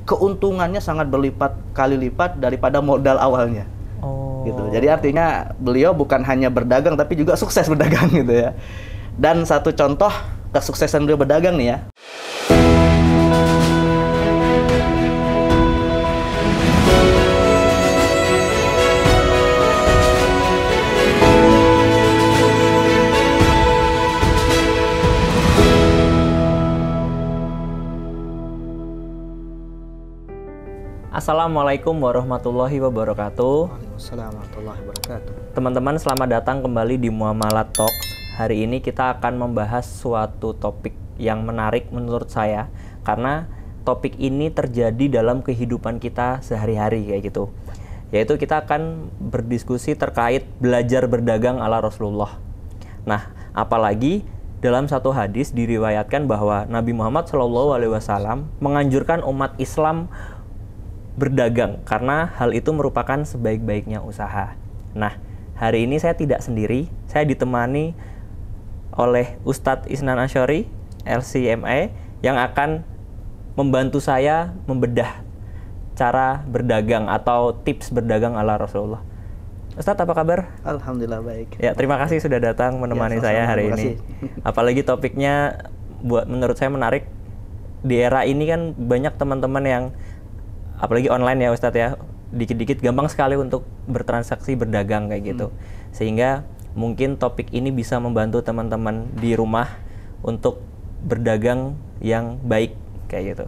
keuntungannya sangat berlipat kali lipat daripada modal awalnya. Gitu. Jadi artinya beliau bukan hanya berdagang tapi juga sukses berdagang gitu ya. Dan satu contoh kesuksesan beliau berdagang nih ya. Assalamualaikum warahmatullahi wabarakatuh. Waalaikumsalam warahmatullahi wabarakatuh. Teman-teman, selamat datang kembali di Muamalat Talks. Hari ini kita akan membahas suatu topik yang menarik menurut saya, karena topik ini terjadi dalam kehidupan kita sehari-hari kayak gitu. Yaitu kita akan berdiskusi terkait belajar berdagang ala Rasulullah. Nah, apalagi dalam satu hadis diriwayatkan bahwa Nabi Muhammad SAW menganjurkan umat Islam berdagang karena hal itu merupakan sebaik-baiknya usaha. Nah, hari ini saya tidak sendiri, saya ditemani oleh Ustadz Isnan Asyori, LCMA, yang akan membantu saya membedah cara berdagang atau tips berdagang ala Rasulullah. Ustadz, apa kabar? Alhamdulillah baik. Ya, terima kasih sudah datang menemani saya hari ini. Apalagi topiknya menurut saya menarik. Di era ini kan banyak teman-teman yang apalagi online ya Ustadz ya, dikit-dikit gampang sekali untuk bertransaksi berdagang kayak gitu. Sehingga mungkin topik ini bisa membantu teman-teman di rumah untuk berdagang yang baik kayak gitu.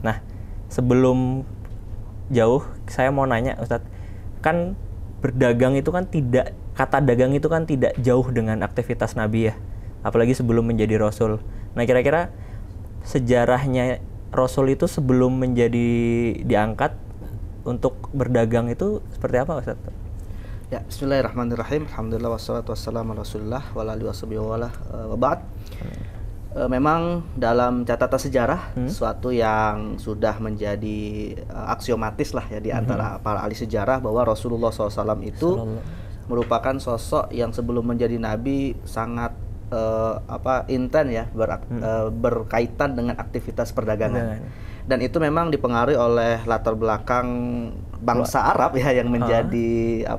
Nah, sebelum jauh saya mau nanya Ustadz, kan berdagang itu kan tidak, kata dagang itu kan tidak jauh dengan aktivitas Nabi ya, apalagi sebelum menjadi Rasul. Nah, kira-kira sejarahnya Rasul itu sebelum menjadi diangkat untuk berdagang itu seperti apa, Ustaz? Ya, bismillahirrahmanirrahim. Alhamdulillah wassalatu wassalamu ala Rasulillah wa alihi wa ba'd. Memang dalam catatan sejarah suatu yang sudah menjadi aksiomatis lah ya di antara para ahli sejarah bahwa Rasulullah SAW itu merupakan sosok yang sebelum menjadi nabi sangat intens ya berkaitan dengan aktivitas perdagangan. Dan itu memang dipengaruhi oleh latar belakang bangsa Arab ya yang menjadi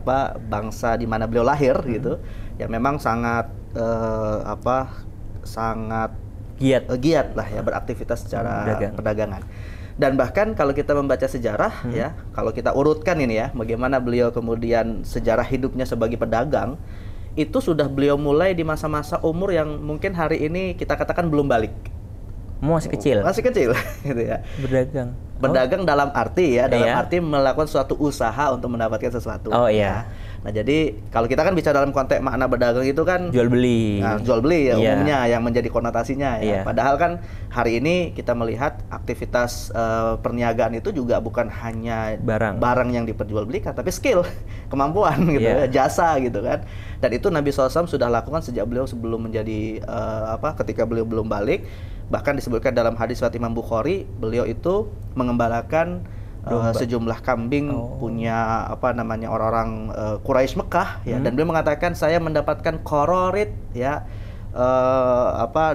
bangsa di mana beliau lahir gitu. Ya memang sangat sangat giat lah ya beraktivitas secara perdagangan. Dan bahkan kalau kita membaca sejarah ya, kalau kita urutkan ini ya, bagaimana beliau kemudian sejarah hidupnya sebagai pedagang, itu sudah beliau mulai di masa-masa umur yang mungkin hari ini kita katakan belum balik. Masih kecil. Masih kecil gitu ya. Berdagang dalam arti ya, arti melakukan suatu usaha untuk mendapatkan sesuatu. Oh iya. Nah, jadi kalau kita kan bicara dalam konteks makna berdagang itu kan jual beli. Nah, jual beli ya umumnya yang menjadi konotasinya ya. Padahal kan hari ini kita melihat aktivitas perniagaan itu juga bukan hanya barang yang diperjualbelikan, tapi skill, kemampuan gitu ya, jasa gitu kan. Dan itu Nabi SAW sudah lakukan sejak beliau sebelum menjadi ketika beliau belum balik. Bahkan disebutkan dalam hadis riwayat Imam Bukhari, beliau itu mengembalakan sejumlah kambing punya orang-orang Quraisy Mekah ya, dan beliau mengatakan saya mendapatkan qororit ya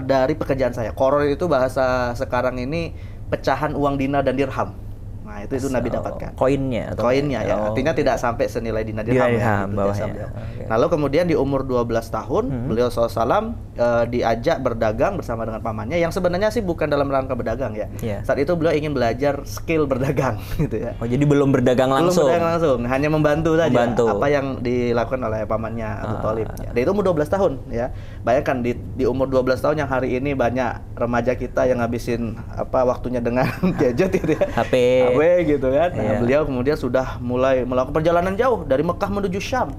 dari pekerjaan saya. Qororit itu bahasa sekarang ini pecahan uang dinar dan dirham. Nah, itu Nabi dapatkan. Koinnya ya. Artinya tidak sampai senilai dinar dirham ya, bawahnya. Okay. Lalu kemudian di umur 12 tahun beliau SAW diajak berdagang bersama dengan pamannya yang sebenarnya sih bukan dalam rangka berdagang ya. Saat itu beliau ingin belajar skill berdagang gitu ya. Oh, jadi belum berdagang langsung. Belum berdagang langsung, hanya membantu saja apa yang dilakukan oleh pamannya Abu Thalib. Dan itu umur 12 tahun ya. Bayangkan di umur 12 tahun yang hari ini banyak remaja kita yang ngabisin waktunya dengan gadget gitu ya. HP gitu kan. Nah, beliau kemudian sudah mulai melakukan perjalanan jauh dari Mekah menuju Syam.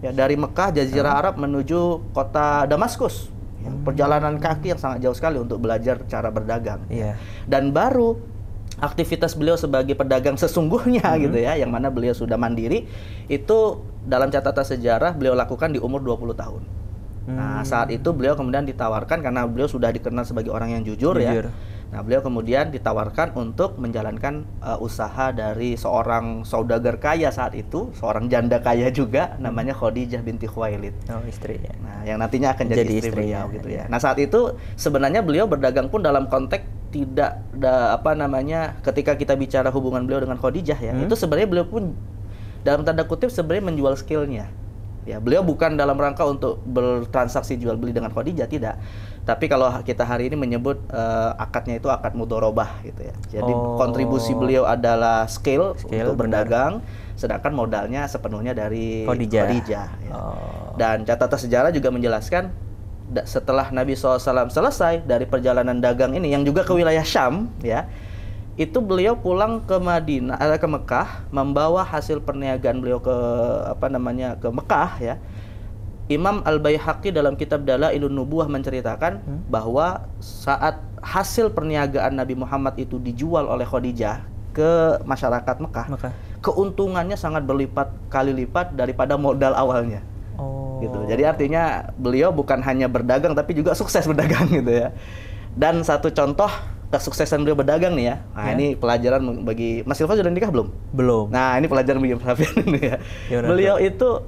Ya, dari Mekah Jazirah Arab menuju kota Damaskus. Ya, perjalanan kaki yang sangat jauh sekali untuk belajar cara berdagang. Dan baru aktivitas beliau sebagai pedagang sesungguhnya gitu ya, yang mana beliau sudah mandiri, itu dalam catatan sejarah beliau lakukan di umur 20 tahun. Nah, saat itu beliau kemudian ditawarkan karena beliau sudah dikenal sebagai orang yang jujur. Ya. Nah, beliau kemudian ditawarkan untuk menjalankan usaha dari seorang saudagar kaya saat itu, seorang janda kaya juga, namanya Khadijah binti Khuwailid. Oh, istrinya. Nah, yang nantinya akan jadi istri beliau gitu ya. Nah, saat itu sebenarnya beliau berdagang pun dalam konteks tidak ketika kita bicara hubungan beliau dengan Khadijah ya, itu sebenarnya beliau pun dalam tanda kutip sebenarnya menjual skillnya. Ya, beliau bukan dalam rangka untuk bertransaksi jual beli dengan Khadijah, tidak. Tapi kalau kita hari ini menyebut akadnya itu akad mudharabah gitu ya. Jadi kontribusi beliau adalah skill untuk berdagang, sedangkan modalnya sepenuhnya dari Khadijah ya. Dan catatan sejarah juga menjelaskan setelah Nabi SAW selesai dari perjalanan dagang ini yang juga ke wilayah Syam ya, itu beliau pulang ke ke Mekah membawa hasil perniagaan beliau ke ke Mekah ya. Imam Al-Baihaqi dalam kitab Dalailun Nubuwah menceritakan bahwa saat hasil perniagaan Nabi Muhammad itu dijual oleh Khadijah ke masyarakat Mekah, keuntungannya sangat berlipat kali lipat daripada modal awalnya. Gitu. Jadi artinya beliau bukan hanya berdagang tapi juga sukses berdagang gitu ya. Dan satu contoh kesuksesan beliau berdagang nih ya. Nah, ini pelajaran bagi Mas Silva. Sudah nikah belum? Belum. Nah, ini pelajaran bagi Mas Safian ini ya. Beliau itu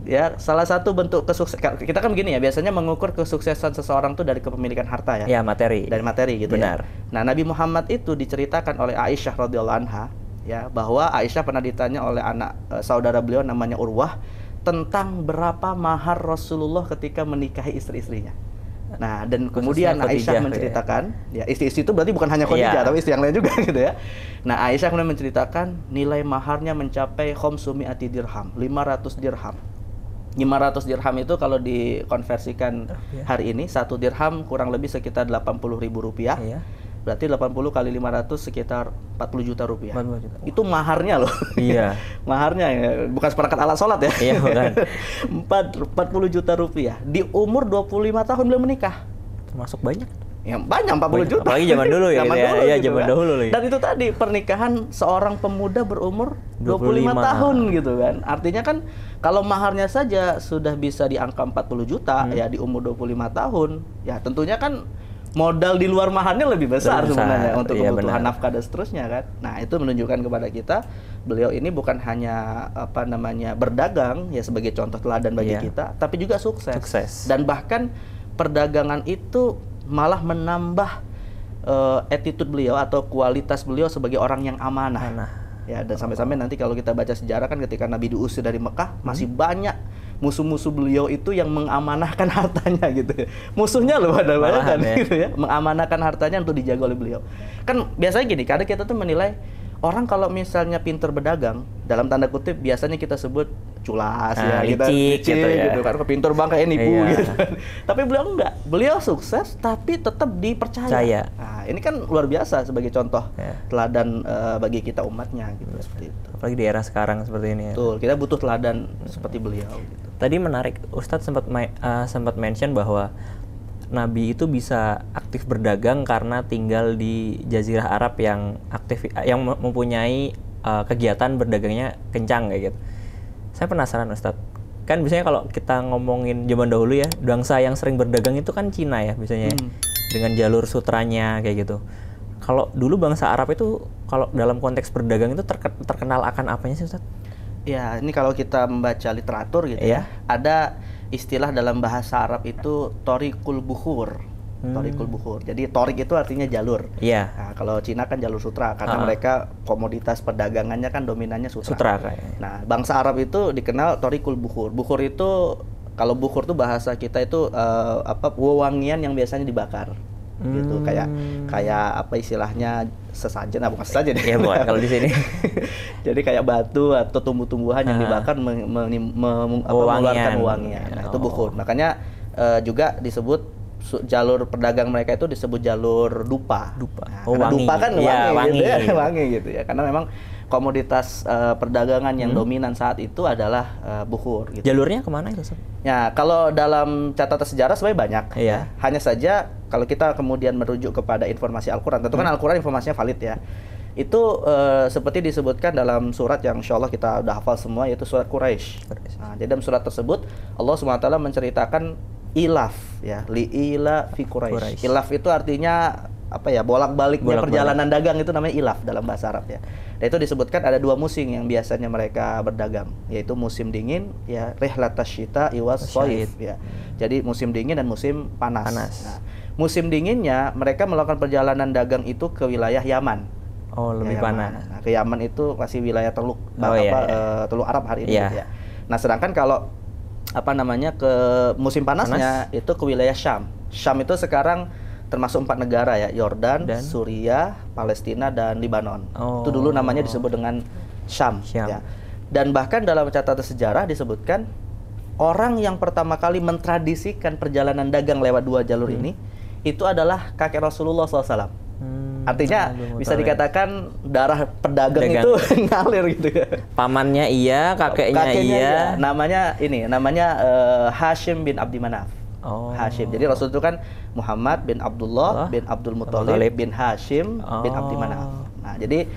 ya salah satu bentuk kesuksesan. Kita kan begini ya, biasanya mengukur kesuksesan seseorang tuh dari kepemilikan harta ya. Ya, materi. Dari materi gitu. Benar. Ya. Nah, Nabi Muhammad itu diceritakan oleh Aisyah radhiyallahu anha ya, bahwa Aisyah pernah ditanya oleh anak saudara beliau namanya Urwah tentang berapa mahar Rasulullah ketika menikahi istri-istrinya. Nah, dan kemudian Aisyah menceritakan, ya istri-istri itu berarti bukan hanya Khadijah, tapi istri yang lain juga gitu ya. Nah, Aisyah kemudian menceritakan nilai maharnya mencapai 500 dirham, 500 dirham. 500 dirham itu kalau dikonversikan hari ini, 1 dirham kurang lebih sekitar 80.000 rupiah. Berarti 80 kali 500 sekitar 40 juta rupiah. 40 juta. Itu maharnya loh. Iya. Maharnya ya, bukan seperangkat alat sholat ya. Iya, bukan. 40 juta rupiah. Di umur 25 tahun beliau menikah. Termasuk banyak. Ya, banyak 40 juta. Apalagi zaman dulu ya. Zaman dahulu. Dan itu tadi pernikahan seorang pemuda berumur 25 tahun gitu kan. Artinya kan kalau maharnya saja sudah bisa di angka 40 juta ya di umur 25 tahun, ya tentunya kan modal di luar maharnya lebih besar sebenarnya untuk kebutuhan nafkah dan seterusnya kan. Nah, itu menunjukkan kepada kita beliau ini bukan hanya berdagang ya sebagai contoh teladan bagi kita, tapi juga sukses. Dan bahkan perdagangan itu malah menambah attitude beliau atau kualitas beliau sebagai orang yang amanah. Ya, dan sampai-sampai nanti kalau kita baca sejarah kan ketika Nabi diusir dari Mekah, masih banyak musuh-musuh beliau itu yang mengamanahkan hartanya gitu ya. Musuhnya loh padahal kan gitu ya, mengamanahkan hartanya untuk dijaga oleh beliau. Kan biasanya gini, kadang kita tuh menilai orang kalau misalnya pintar berdagang, dalam tanda kutip biasanya kita sebut culas ya, kita licik gitu kan, pintar banget kayak nipu gitu kan. Tapi beliau enggak, beliau sukses tapi tetap dipercaya. Nah, ini kan luar biasa sebagai contoh teladan bagi kita umatnya gitu. Seperti itu. Apalagi di era sekarang seperti ini ya. Betul, kita butuh teladan seperti beliau gitu. Tadi menarik, Ustadz sempat mention bahwa Nabi itu bisa aktif berdagang karena tinggal di Jazirah Arab yang mempunyai kegiatan berdagangnya kencang kayak gitu. Saya penasaran Ustadz, kan biasanya kalau kita ngomongin zaman dahulu ya, bangsa yang sering berdagang itu kan Cina ya biasanya dengan jalur sutranya kayak gitu. Kalau dulu bangsa Arab itu kalau dalam konteks berdagang itu terkenal akan apanya sih Ustadz? Ya, ini kalau kita membaca literatur gitu ya, ada istilah dalam bahasa Arab itu Thoriqul Bukhur. Thoriqul Bukhur. Jadi Thorik itu artinya jalur. Iya. Nah, kalau Cina kan jalur sutra karena mereka komoditas perdagangannya kan dominannya sutra. Nah, bangsa Arab itu dikenal Thoriqul Bukhur. Bukhur itu, kalau bukhur tuh bahasa kita itu wewangian yang biasanya dibakar. Gitu, kayak apa istilahnya sesajen, bukan sesajen ya bukan kalau di sini. Jadi kayak batu atau tumbuh-tumbuhan yang dibakar mengeluarkan wangian. Nah, itu bukhur. Makanya juga disebut jalur pedagang mereka itu disebut jalur dupa. Nah, wangi. Dupa kan wangi gitu ya, wangi gitu ya. Karena memang komoditas perdagangan yang dominan saat itu adalah bukhur. Gitu. Jalurnya kemana itu? Ya, kalau dalam catatan sejarah sebenarnya banyak. Ya. Hanya saja kalau kita kemudian merujuk kepada informasi Al-Quran, tentu kan Al-Quran informasinya valid ya. Itu seperti disebutkan dalam surat yang insya Allah kita udah hafal semua, yaitu surat Quraisy. Nah, jadi dalam surat tersebut Allah SWT menceritakan ilaf ya, li'ila fi Quraisy. Ilaf itu artinya apa ya, bolak-baliknya perjalanan dagang itu namanya ilaf dalam bahasa Arab ya. Dan itu disebutkan ada 2 musim yang biasanya mereka berdagang, yaitu musim dingin ya, rihlatasyita iwas shaif ya. Jadi musim dingin dan musim panas. Nah, musim dinginnya mereka melakukan perjalanan dagang itu ke wilayah Yaman. Oh, lebih panas. Nah, ke Yaman itu masih wilayah Teluk Teluk Arab hari ini gitu ya. Nah, sedangkan kalau ke musim panasnya itu ke wilayah Syam. Syam itu sekarang termasuk 4 negara ya, Yordan, Suriah, Palestina, dan Libanon. Itu dulu namanya disebut dengan Syam. Ya. Dan bahkan dalam catatan sejarah disebutkan orang yang pertama kali mentradisikan perjalanan dagang lewat 2 jalur ini itu adalah kakek Rasulullah SAW. Artinya bisa dikatakan darah pedagang itu ngalir gitu ya. Pamannya iya, kakeknya iya. Iya. Namanya Hashim bin Abdi Manaf. Hashim. Jadi Rasul itu kan Muhammad bin Abdullah bin Abdul Muthalib bin Hashim bin Abdi Manaf. Nah, jadi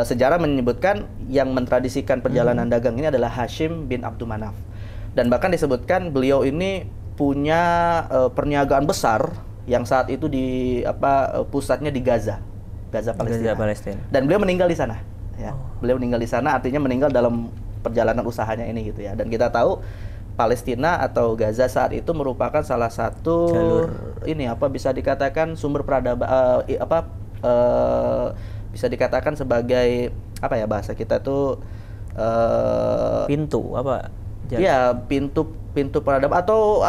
sejarah menyebutkan yang mentradisikan perjalanan dagang ini adalah Hashim bin Abdul Manaf. Dan bahkan disebutkan beliau ini punya perniagaan besar yang saat itu pusatnya di Gaza Palestina. Dan beliau meninggal di sana. Ya. Beliau meninggal di sana, artinya meninggal dalam perjalanan usahanya ini gitu ya. Dan kita tahu Palestina atau Gaza saat itu merupakan salah satu bisa dikatakan sumber peradaban bisa dikatakan sebagai bahasa kita tuh pintu peradaban atau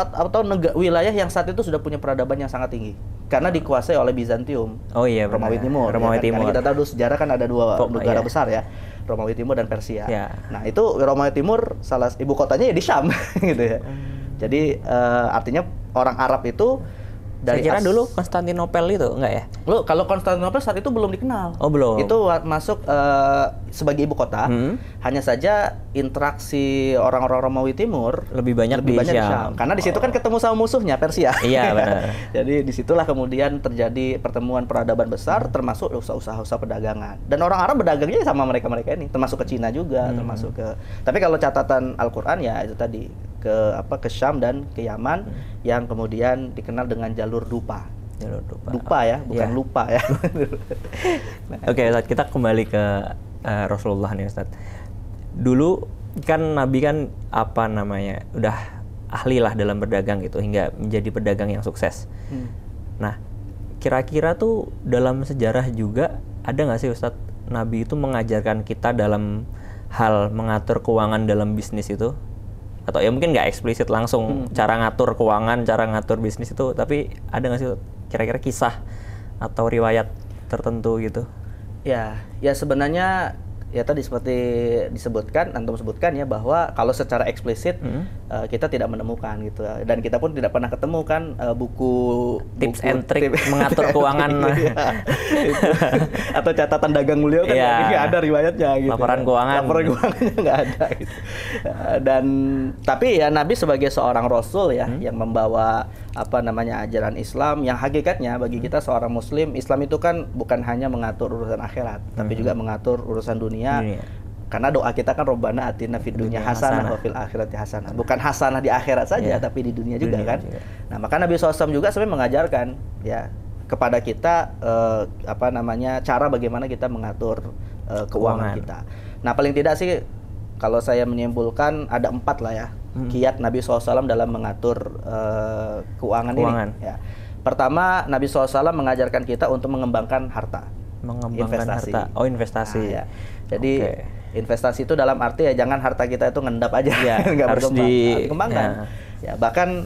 wilayah yang saat itu sudah punya peradaban yang sangat tinggi karena dikuasai oleh Bizantium. Romawi Timur. Karena kita tahu sejarah kan ada 2 negara besar ya, Romawi Timur dan Persia. Nah, itu Romawi Timur ibu kotanya ya di Syam gitu ya. Jadi artinya orang Arab itu saya kira dulu Konstantinopel itu enggak ya? Kalau Konstantinopel saat itu belum dikenal. Belum. Itu masuk sebagai ibu kota. Hanya saja interaksi orang-orang Romawi Timur lebih banyak di Syam. Karena di situ kan ketemu sama musuhnya Persia. Iya, benar. Jadi disitulah kemudian terjadi pertemuan peradaban besar, termasuk usaha-usaha perdagangan. Dan orang Arab berdagangnya sama mereka-mereka ini, termasuk ke Cina juga, termasuk ke. Tapi kalau catatan Al-Qur'an ya itu tadi ke Syam dan ke Yaman yang kemudian dikenal dengan jalur dupa. Dupa ya, bukan lupa ya. Oke, Ustaz, kita kembali ke Rasulullah nih, Ustaz. Dulu kan Nabi kan udah ahli lah dalam berdagang gitu hingga menjadi pedagang yang sukses. Nah, kira-kira tuh dalam sejarah juga ada nggak sih, Ustaz, Nabi itu mengajarkan kita dalam hal mengatur keuangan dalam bisnis itu? Atau ya mungkin nggak eksplisit langsung cara ngatur keuangan, cara ngatur bisnis itu, tapi ada nggak sih kira-kira kisah atau riwayat tertentu gitu? Ya sebenarnya ya tadi seperti antum sebutkan ya, bahwa kalau secara eksplisit kita tidak menemukan gitu, dan kita pun tidak pernah ketemu kan buku tips and trick mengatur keuangan atau catatan dagang beliau kan nggak ada riwayatnya gitu. Laporan keuangannya nggak ada gitu. Dan tapi ya Nabi sebagai seorang Rasul ya yang membawa ajaran Islam yang hakikatnya bagi kita seorang Muslim, Islam itu kan bukan hanya mengatur urusan akhirat, tapi juga mengatur urusan dunia. Karena doa kita kan Robbana atina fid dunya hasanah wa fil akhirati hasanah. Bukan hasanah di akhirat saja, tapi di dunia juga kan. Nah, maka Nabi SAW juga sebenarnya mengajarkan ya kepada kita cara bagaimana kita mengatur keuangan kita. Nah, paling tidak sih kalau saya menyimpulkan ada 4 lah ya kiat Nabi SAW dalam mengatur keuangan ini. Ya. Pertama, Nabi SAW mengajarkan kita untuk mengembangkan harta. Investasi. Investasi. Nah, ya. Jadi investasi itu dalam arti ya jangan harta kita itu ngendap aja, nggak harus dikembangkan. Ya, bahkan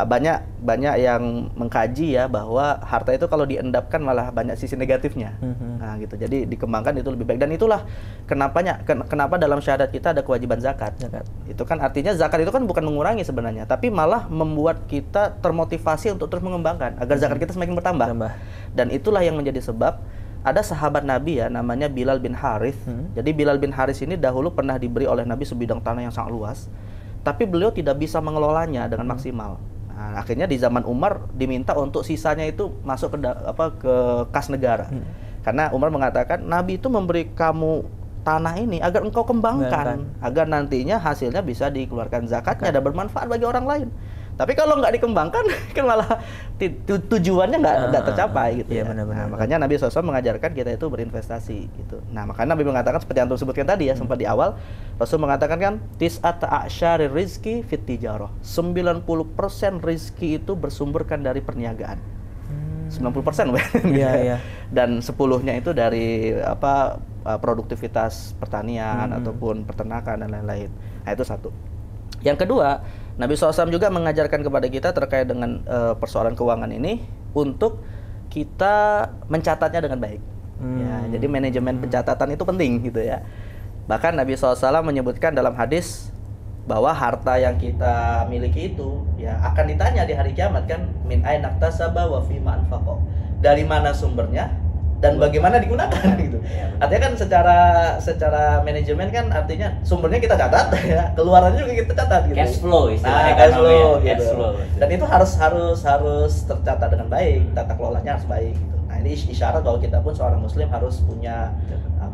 banyak yang mengkaji ya bahwa harta itu kalau diendapkan malah banyak sisi negatifnya. Nah gitu. Jadi dikembangkan itu lebih baik, dan itulah kenapa dalam syahadat kita ada kewajiban zakat. Itu kan artinya zakat itu kan bukan mengurangi sebenarnya, tapi malah membuat kita termotivasi untuk terus mengembangkan agar zakat kita semakin bertambah. Dan itulah yang menjadi sebab ada sahabat Nabi ya namanya Bilal bin Harith. Jadi Bilal bin Harith ini dahulu pernah diberi oleh Nabi sebidang tanah yang sangat luas, tapi beliau tidak bisa mengelolanya dengan maksimal. Nah, akhirnya di zaman Umar diminta untuk sisanya itu masuk ke kas negara. Karena Umar mengatakan Nabi itu memberi kamu tanah ini agar engkau kembangkan, agar nantinya hasilnya bisa dikeluarkan zakatnya dan bermanfaat bagi orang lain. Tapi kalau nggak dikembangkan, kan malah tujuannya nggak tercapai gitu ya. Nah, makanya Nabi SAW mengajarkan kita itu berinvestasi gitu. Nah, makanya Nabi mengatakan seperti yang sebutkan tadi ya, sempat di awal, Rasul mengatakan kan, tis'ata a'syari rizki fit tijarah. 90% rizki itu bersumberkan dari perniagaan. 90%. Iya. Dan 10-nya itu dari produktivitas pertanian ataupun peternakan dan lain-lain. Nah, itu satu. Yang kedua, Nabi SAW juga mengajarkan kepada kita terkait dengan persoalan keuangan ini untuk kita mencatatnya dengan baik. Ya, jadi manajemen pencatatan itu penting gitu ya. Bahkan Nabi SAW menyebutkan dalam hadis bahwa harta yang kita miliki itu ya akan ditanya di hari kiamat kan, min aina iktasaba wa fima anfaqa. Dari mana sumbernya dan bagaimana digunakan gitu. Artinya kan secara manajemen kan artinya sumbernya kita catat ya, keluarannya juga kita catat gitu. Cash flow istilahnya. Cash flow gitu. Cash flow. Dan itu harus tercatat dengan baik, tata kelolanya harus baik gitu. Nah, ini isyarat bahwa kita pun seorang muslim harus punya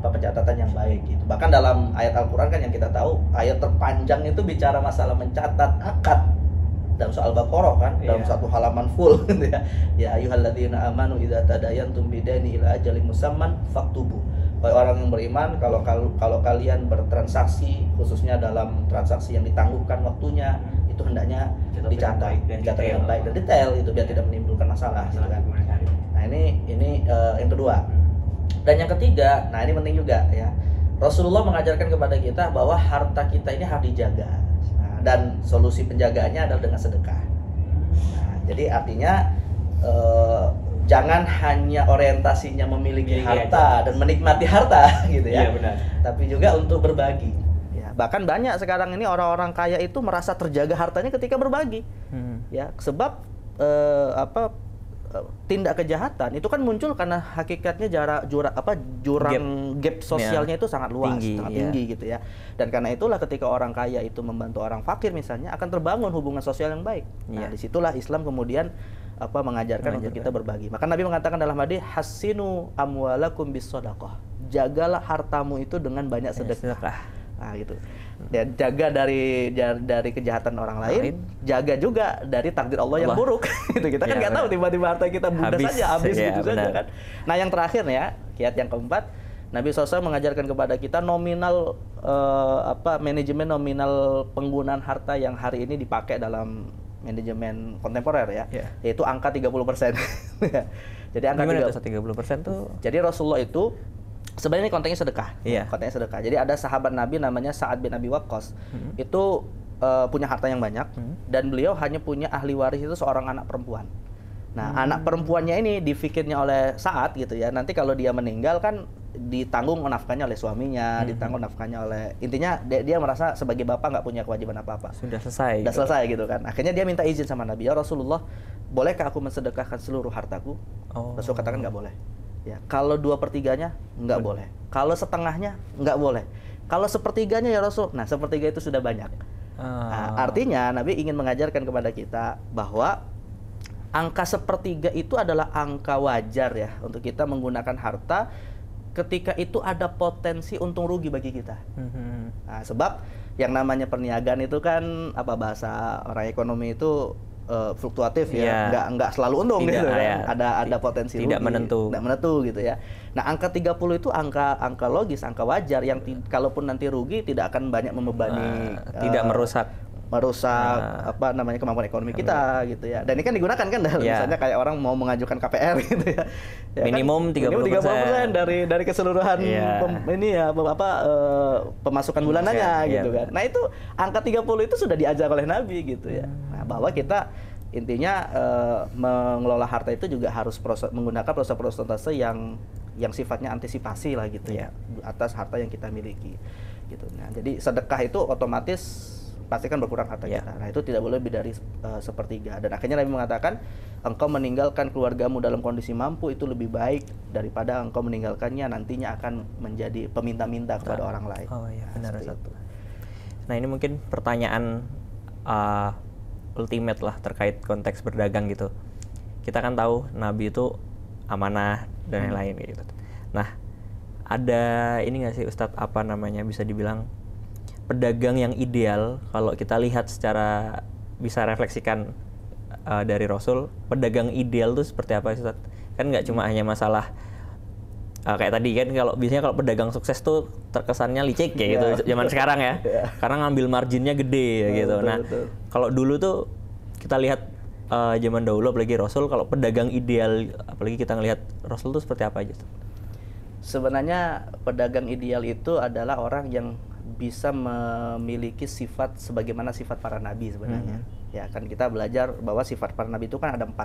pencatatan yang baik gitu. Bahkan dalam ayat Al-Qur'an kan yang kita tahu, ayat terpanjang itu bicara masalah mencatat akad dalam soal Baqarah kan, dalam satu halaman full gitu ya. Ya ayyuhalladzina amanu idza tadayantum bidaini ila ajalin musamman faktubu. Wahai orang yang beriman, kalau kalian bertransaksi khususnya dalam transaksi yang ditangguhkan waktunya, itu hendaknya dicatat dengan baik dan detail itu biar tidak menimbulkan masalah gitu kan. Nah, ini yang kedua. Dan yang ketiga, nah ini penting juga ya. Rasulullah mengajarkan kepada kita bahwa harta kita ini harus dijaga. Nah, dan solusi penjagaannya adalah dengan sedekah. Nah, jadi artinya jangan hanya orientasinya memiliki harta dan menikmati harta gitu ya. Iya, benar. Tapi juga untuk berbagi. Ya, bahkan banyak sekarang ini orang-orang kaya itu merasa terjaga hartanya ketika berbagi. Ya, sebab tindak kejahatan itu kan muncul karena hakikatnya jurang gap sosialnya itu sangat luas, sangat tinggi gitu ya. Dan karena itulah ketika orang kaya itu membantu orang fakir misalnya akan terbangun hubungan sosial yang baik. Nah, disitulah Islam kemudian mengajarkan untuk kita berbagi. Maka Nabi mengatakan dalam hadis, hassinu amwalakum bis shadaqah. Jagalah hartamu itu dengan banyak sedekah. Nah, gitu. Dan jaga dari kejahatan orang lain, jaga juga dari takdir Allah yang buruk. Gitu. Kita kan nggak tahu tiba-tiba harta kita mudah saja habis gitu saja kan. Nah, yang terakhir ya, kiat yang keempat, Nabi SAW mengajarkan kepada kita nominal manajemen nominal penggunaan harta yang hari ini dipakai dalam manajemen kontemporer ya, yaitu angka 30%. Jadi angka 30% tuh. Jadi Rasulullah itu sebenarnya ini konteksnya sedekah. Konteksnya sedekah. Jadi ada sahabat Nabi namanya Sa'ad bin Abi Waqqas. Itu punya harta yang banyak dan beliau hanya punya ahli waris itu seorang anak perempuan. Nah, anak perempuannya ini difikirnya oleh Sa'ad gitu ya. Nanti kalau dia meninggal kan ditanggung nafkahnya oleh suaminya, ditanggung nafkahnya oleh, intinya dia merasa sebagai bapak nggak punya kewajiban apa-apa. Sudah selesai gitu kan. Akhirnya dia minta izin sama Nabi, ya Rasulullah, bolehkah aku mensedekahkan seluruh hartaku? Rasul katakan nggak boleh. Ya, kalau 2/3-nya nggak boleh. Kalau setengahnya nggak boleh. Kalau sepertiganya ya Rasul. Nah, sepertiga itu sudah banyak. Nah, artinya Nabi ingin mengajarkan kepada kita bahwa angka sepertiga itu adalah angka wajar ya untuk kita menggunakan harta ketika itu ada potensi untung rugi bagi kita. Nah, sebab yang namanya perniagaan itu kan bahasa orang ekonomi itu fluktuatif ya, nggak selalu untung gitu kan. Ada potensi tidak rugi, tidak menentu gitu ya. Nah, angka 30 itu angka logis, angka wajar yang kalaupun nanti rugi tidak akan banyak membebani, tidak merusak kemampuan ekonomi kita gitu ya. Dan ini kan digunakan kan misalnya kayak orang mau mengajukan KPR gitu ya. Minimum 30% dari keseluruhan pemasukan bulanannya gitu kan. Nah, itu angka 30 itu sudah diajar oleh Nabi gitu ya. Nah, bahwa kita intinya mengelola harta itu juga harus menggunakan prosentase yang sifatnya antisipasi lah gitu ya atas harta yang kita miliki gitu. Nah, jadi sedekah itu otomatis pasti kan berkurang harta kita. Nah, itu tidak boleh lebih dari sepertiga. Dan akhirnya Nabi mengatakan, engkau meninggalkan keluargamu dalam kondisi mampu itu lebih baik daripada engkau meninggalkannya nantinya akan menjadi peminta-minta kepada orang lain. Benar satu. Nah, ini mungkin pertanyaan ultimate lah terkait konteks berdagang gitu. Kita kan tahu Nabi itu amanah dan lain-lain gitu. Nah, ada ini nggak sih Ustadz bisa dibilang pedagang yang ideal kalau kita lihat secara bisa refleksikan dari Rasul, pedagang ideal itu seperti apa Ustaz? Kan nggak cuma hanya masalah kayak tadi kan, kalau biasanya kalau pedagang sukses tuh terkesannya licik kayak gitu zaman sekarang ya. Karena ngambil marginnya gede ya gitu. Nah, kalau dulu tuh kita lihat zaman dahulu apalagi Rasul, kalau pedagang ideal apalagi kita ngelihat Rasul itu seperti apa aja? Sebenarnya pedagang ideal itu adalah orang yang bisa memiliki sifat sebagaimana sifat para nabi sebenarnya. Ya kan kita belajar bahwa sifat para nabi itu kan ada 4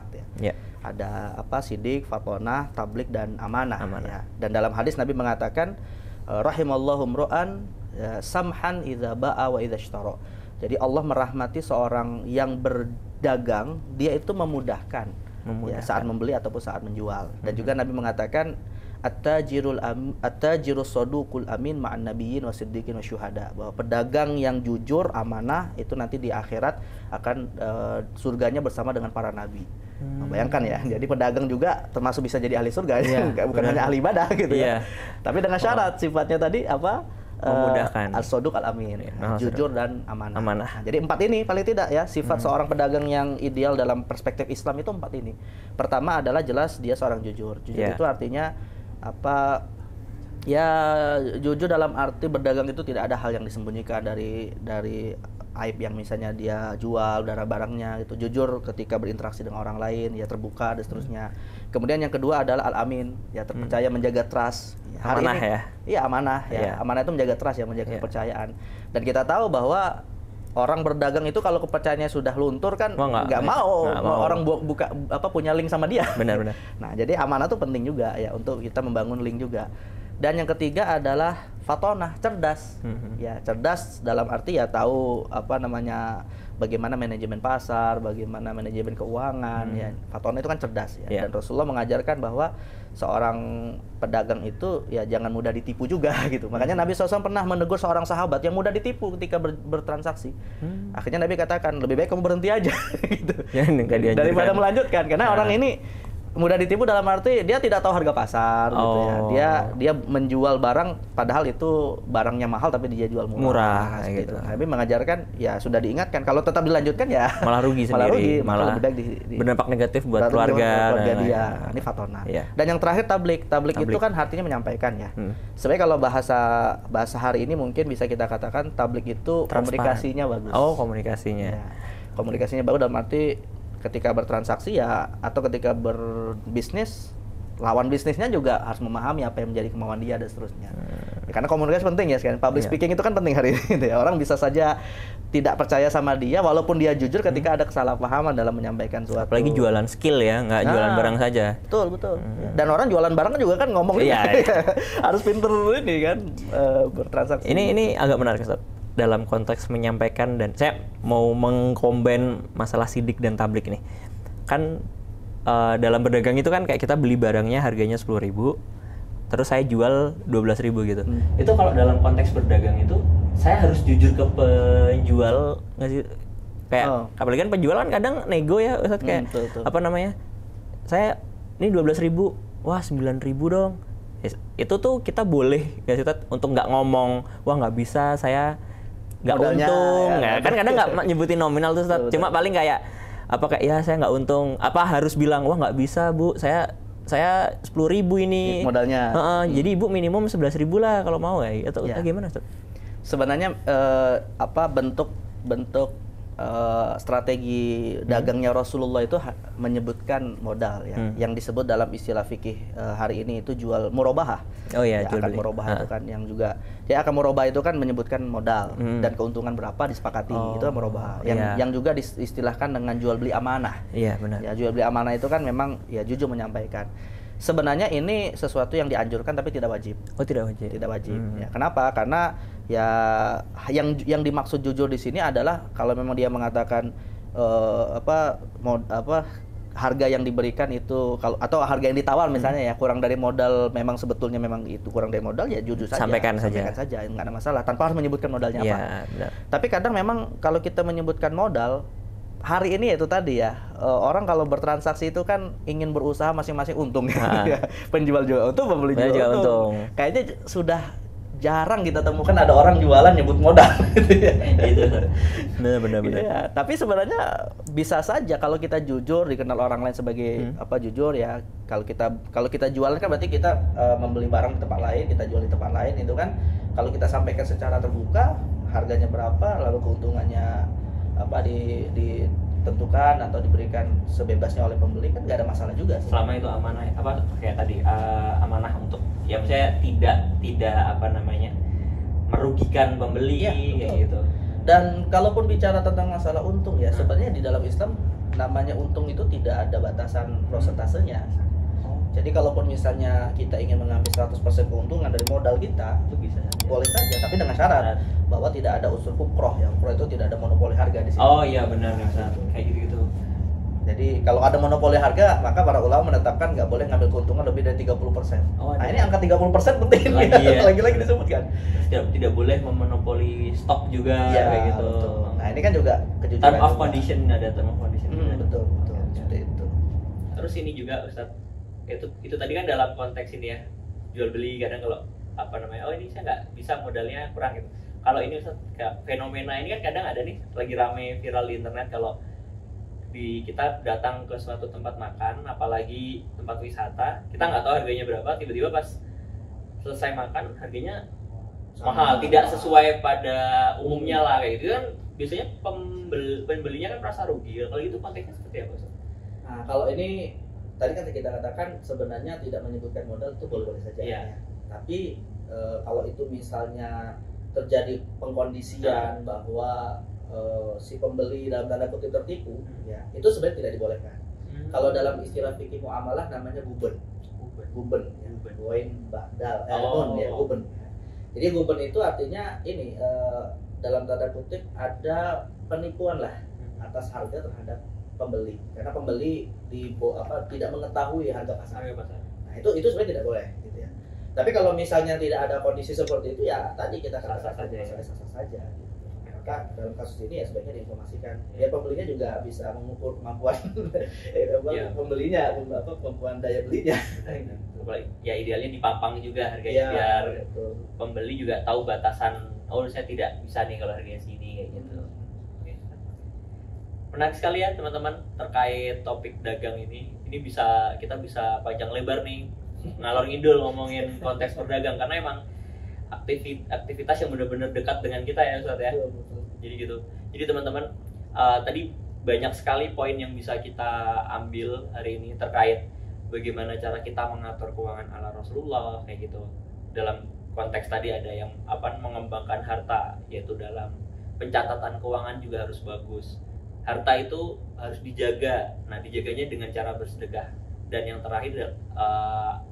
ya. Ada sidik, fatonah, tablik, dan amanah. Ya. Dan dalam hadis Nabi mengatakan rahimallahu mru'an samhan idza ba'a wa idza ishtara. Jadi Allah merahmati seorang yang berdagang, dia itu memudahkan. Ya, saat membeli ataupun saat menjual. Dan juga Nabi mengatakan at-tajirus saduqul amin ma'an nabiyyin wasiddiqin wasyuhada, bahwa pedagang yang jujur amanah itu nanti di akhirat akan surganya bersama dengan para nabi. Bayangkan ya, jadi pedagang juga termasuk bisa jadi ahli surga, bukan hanya ahli ibadah gitu ya. Tapi dengan syarat sifatnya tadi memudahkan, as-saduq al-amin, jujur dan amanah. Nah, jadi 4 ini paling tidak ya sifat seorang pedagang yang ideal dalam perspektif Islam itu 4 ini. Pertama adalah jelas dia seorang jujur. Jujur itu artinya ya jujur dalam arti berdagang itu tidak ada hal yang disembunyikan dari aib yang misalnya dia jual barangnya gitu. Jujur ketika berinteraksi dengan orang lain, ya terbuka dan seterusnya. Kemudian yang kedua adalah al-amin, ya terpercaya, menjaga trust. Amanah ya. Iya, amanah ya. Amanah itu menjaga trust ya, menjaga kepercayaan. Dan kita tahu bahwa orang berdagang itu kalau kepercayaannya sudah luntur kan nggak mau orang punya link sama dia. Benar-benar. Nah, jadi amanah itu penting juga ya untuk kita membangun link juga. Dan yang ketiga adalah fatonah, cerdas. Ya, cerdas dalam arti ya tahu bagaimana manajemen pasar, bagaimana manajemen keuangan. Ya, fatonah itu kan cerdas ya. Dan Rasulullah mengajarkan bahwa seorang pedagang itu ya jangan mudah ditipu juga gitu. Makanya Nabi SAW pernah menegur seorang sahabat yang mudah ditipu ketika bertransaksi. Akhirnya Nabi katakan, lebih baik kamu berhenti aja gitu. Daripada melanjutkan, karena orang ini mudah ditipu dalam arti dia tidak tahu harga pasar gitu ya. Dia menjual barang padahal itu barangnya mahal tapi dia jual murah gitu. Tapi mengajarkan ya sudah diingatkan kalau tetap dilanjutkan ya malah rugi sendiri, malah berdampak negatif buat keluarga dia. Ini fatonah. Dan yang terakhir tablik itu kan artinya menyampaikan ya. Sebenarnya kalau bahasa hari ini mungkin bisa kita katakan tablik itu komunikasinya bagus. Komunikasinya. Ya. Komunikasinya bagus dalam arti ketika bertransaksi ya atau ketika berbisnis, lawan bisnisnya juga harus memahami apa yang menjadi kemauan dia dan seterusnya. Ya, karena komunikasi penting ya sekarang. Public speaking itu kan penting hari ini. Ya. Orang bisa saja tidak percaya sama dia walaupun dia jujur ketika ada kesalahpahaman dalam menyampaikan suatu. Apalagi jualan skill ya, nggak jualan barang saja. Betul. Dan orang jualan barang juga kan ngomong harus pinter ini kan bertransaksi. Ini agak menarik, Ustaz. Dalam konteks menyampaikan, dan saya mau mengcombine masalah sidik dan tablik ini. Kan dalam berdagang itu kan kayak kita beli barangnya harganya 10.000, terus saya jual 12.000 gitu. Itu kalau dalam konteks berdagang itu saya harus jujur ke penjual nggak sih? Kayak apalagi kan penjual kan kadang nego ya, Ustaz, kayak saya ini 12.000, wah 9.000 dong. Itu tuh kita boleh nggak sih, Ustaz, untuk nggak ngomong wah nggak bisa, saya nggak untung, kan kadang nggak nyebutin nominal tuh, Ustaz. Cuma paling kayak saya nggak untung, harus bilang wah nggak bisa Bu, saya 10.000 ini modalnya. Jadi Ibu minimum 11.000 lah kalau mau ya. Atau gimana, Ustaz? Sebenarnya bentuk strategi dagangnya Rasulullah itu menyebutkan modal ya, yang disebut dalam istilah fikih hari ini itu jual murabahah. Akad murabahah itu kan yang juga akad murabahah itu kan menyebutkan modal dan keuntungan berapa disepakati, itu murabahah. Yang juga diistilahkan dengan jual beli amanah. Iya, benar. Ya, jual beli amanah itu kan memang ya jujur menyampaikan. Sebenarnya ini sesuatu yang dianjurkan tapi tidak wajib. Tidak wajib. Tidak wajib. Ya, kenapa? Karena ya yang dimaksud jujur di sini adalah kalau memang dia mengatakan harga yang diberikan itu atau harga yang ditawar misalnya ya kurang dari modal, memang sebetulnya memang itu kurang dari modal, ya jujur saja. Sampaikan saja, nggak ada masalah tanpa harus menyebutkan modalnya apa. Benar. Tapi kadang memang kalau kita menyebutkan modal hari ini itu tadi ya, orang kalau bertransaksi itu kan ingin berusaha masing-masing untung ya. Penjual juga untung, pembeli juga untung. Kayaknya sudah jarang kita temukan ada orang jualan nyebut modal gitu ya. Benar. Ya, tapi sebenarnya bisa saja kalau kita jujur, dikenal orang lain sebagai jujur ya. Kalau kita jualan kan berarti kita membeli barang di tempat lain, kita jual di tempat lain, itu kan kalau kita sampaikan secara terbuka harganya berapa, lalu keuntungannya ditentukan atau diberikan sebebasnya oleh pembeli kan nggak ada masalah juga sih. Selama itu amanah apa kayak tadi amanah untuk ya misalnya tidak apa namanya merugikan pembeli ya, kayak gitu. Dan kalaupun bicara tentang masalah untung ya sebenarnya di dalam Islam namanya untung itu tidak ada batasan prosentasenya. Jadi kalaupun misalnya kita ingin mengambil 100% keuntungan dari modal kita, itu bisa saja. Boleh saja, tapi dengan syarat bahwa tidak ada unsur fukroh. Yang fukroh itu tidak ada monopoli harga di sini. Oh iya benar kayak gitu. Jadi kalau ada monopoli harga, maka para ulama menetapkan nggak boleh ngambil keuntungan lebih dari 30%. Nah ini angka 30% penting lagi-lagi disebutkan. Tidak boleh memonopoli stok juga ya, kayak gitu. Betul. Nah ini kan juga kejujuran. Term of condition ada term of condition. Betul seperti itu. Terus ini juga Ustadz, itu tadi kan dalam konteks ini ya jual beli kadang kalau apa namanya ini saya nggak bisa modalnya kurang gitu. Kalau ini Ustadz, fenomena ini kan kadang ada nih lagi rame viral di internet kalau kita datang ke suatu tempat makan apalagi tempat wisata kita nggak tahu harganya berapa tiba-tiba pas selesai makan harganya mahal tidak sesuai pada umumnya lah kayak gitu kan biasanya pembelinya kan merasa rugi. Kalau itu konteksnya seperti apa Ustadz? Nah kalau ini tadi kan kita katakan sebenarnya tidak menyebutkan modal itu boleh-boleh saja. Yeah. Tapi kalau itu misalnya terjadi pengkondisian bahwa si pembeli dalam tanda kutip tertipu, ya itu sebenarnya tidak dibolehkan. Kalau dalam istilah fikih muamalah namanya guben, ya, goin badal, guben. Jadi guben itu artinya ini dalam tanda kutip ada penipuan lah atas harga terhadap pembeli, karena pembeli tidak mengetahui harga pasar. Nah itu sebenarnya tidak boleh, gitu ya. Tapi kalau misalnya tidak ada kondisi seperti itu, ya tadi kita katakan sah-sah saja. Maka dalam kasus ini ya sebaiknya diinformasikan. Ya pembelinya juga bisa mengukur kemampuan pembelinya, kemampuan daya belinya. Ya idealnya dipampang juga harganya biar pembeli juga tahu batasan. Oh saya tidak bisa nih kalau harganya segini kayak gitu. Menarik sekali ya teman-teman terkait topik dagang ini. Kita bisa panjang lebar nih ngalor ngidul ngomongin konteks berdagang karena emang aktivitas yang benar-benar dekat dengan kita ya Ustadz ya. Jadi gitu. Jadi teman-teman tadi banyak sekali poin yang bisa kita ambil hari ini terkait bagaimana cara kita mengatur keuangan ala Rasulullah kayak gitu. Dalam konteks tadi ada yang mengembangkan harta yaitu dalam pencatatan keuangan juga harus bagus. Harta itu harus dijaga. Nah, dijaganya dengan cara bersedekah. Dan yang terakhir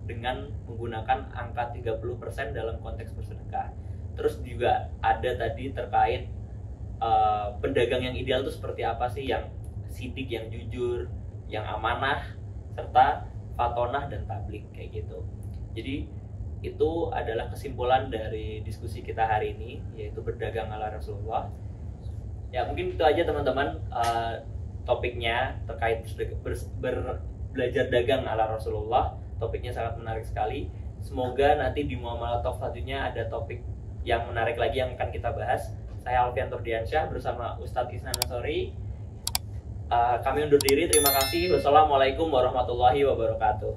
dengan menggunakan angka 30% dalam konteks bersedekah. Terus juga ada tadi terkait pedagang yang ideal itu seperti apa sih, yang sidik, yang jujur, yang amanah, serta fatonah dan tablik kayak gitu. Jadi itu adalah kesimpulan dari diskusi kita hari ini, yaitu berdagang ala Rasulullah. Ya mungkin itu aja teman-teman topiknya terkait belajar dagang ala Rasulullah. Topiknya sangat menarik sekali. Semoga nanti di Muamalah Talk selanjutnya ada topik yang menarik lagi yang akan kita bahas. Saya Alfian Turdiansyah bersama Ustadz Isnan Nasori. Kami undur diri, terima kasih. Wassalamualaikum warahmatullahi wabarakatuh.